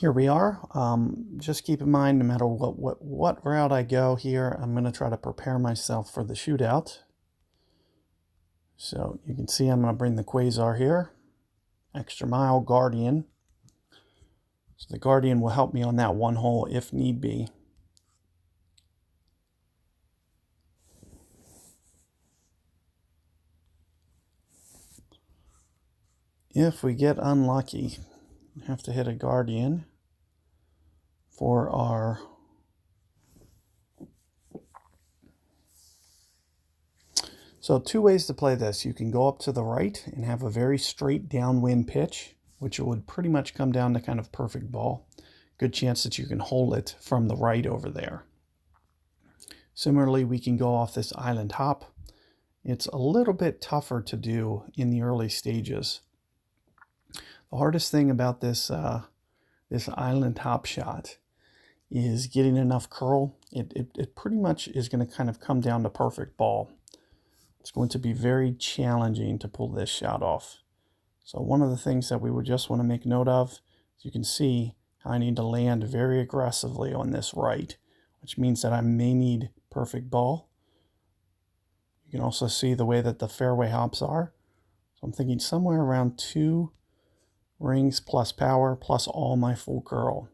Here we are. Just keep in mind, no matter what route I go here, I'm going to try to prepare myself for the shootout. So you can see I'm going to bring the Quasar here. Extra mile Guardian. So the Guardian will help me on that one hole if need be. If we get unlucky, we have to hit a Guardian for our So two ways to play this. You can go up to the right and have a very straight downwind pitch, which would pretty much come down to kind of perfect ball. Good chance that you can hold it from the right over there. Similarly, we can go off this island hop. It's a little bit tougher to do in the early stages. The hardest thing about this island hop shot is getting enough curl. It pretty much is going to kind of come down to perfect ball. It's going to be very challenging to pull this shot off. So one of the things that we would just want to make note of, is you can see how I need to land very aggressively on this right, which means that I may need perfect ball. You can also see the way that the fairway hops are. So I'm thinking somewhere around 2 rings plus power plus all my full curl.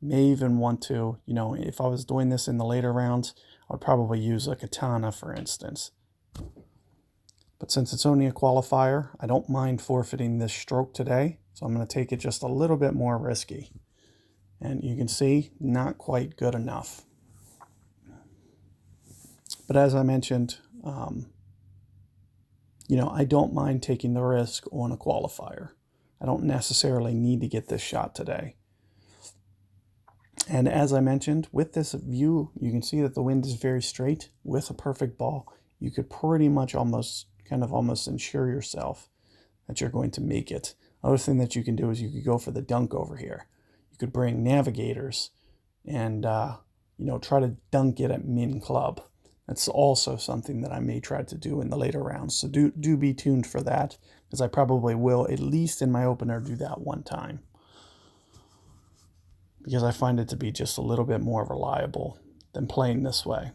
May even want to, if I was doing this in the later rounds, I would probably use a katana, for instance. But since it's only a qualifier, I don't mind forfeiting this stroke today. So I'm going to take it just a little bit more risky. And you can see, not quite good enough. But as I mentioned, I don't mind taking the risk on a qualifier. I don't necessarily need to get this shot today. And as I mentioned, with this view, you can see that the wind is very straight. With a perfect ball, you could pretty much almost ensure yourself that you're going to make it. Other thing that you can do is you could go for the dunk over here. You could bring navigators and try to dunk it at min club. That's also something that I may try to do in the later rounds. So do be tuned for that, because I probably will, at least in my opener, do that one time, because I find it to be just a little bit more reliable than playing this way.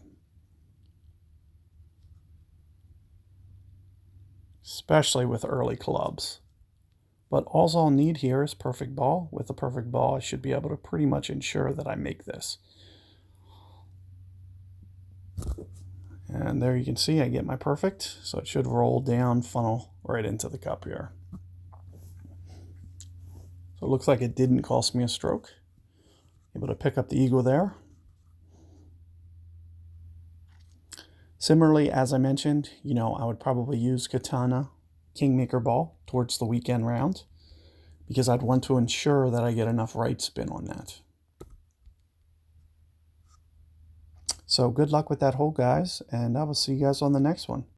Especially with early clubs. But all I'll need here is perfect ball. With a perfect ball, I should be able to pretty much ensure that I make this. And there you can see I get my perfect, so it should roll down, funnel right into the cup here. So it looks like it didn't cost me a stroke. Able to pick up the eagle there. Similarly, as I mentioned, I would probably use katana kingmaker ball towards the weekend round, because I'd want to ensure that I get enough right spin on that. So good luck with that hole, guys, and I will see you guys on the next one.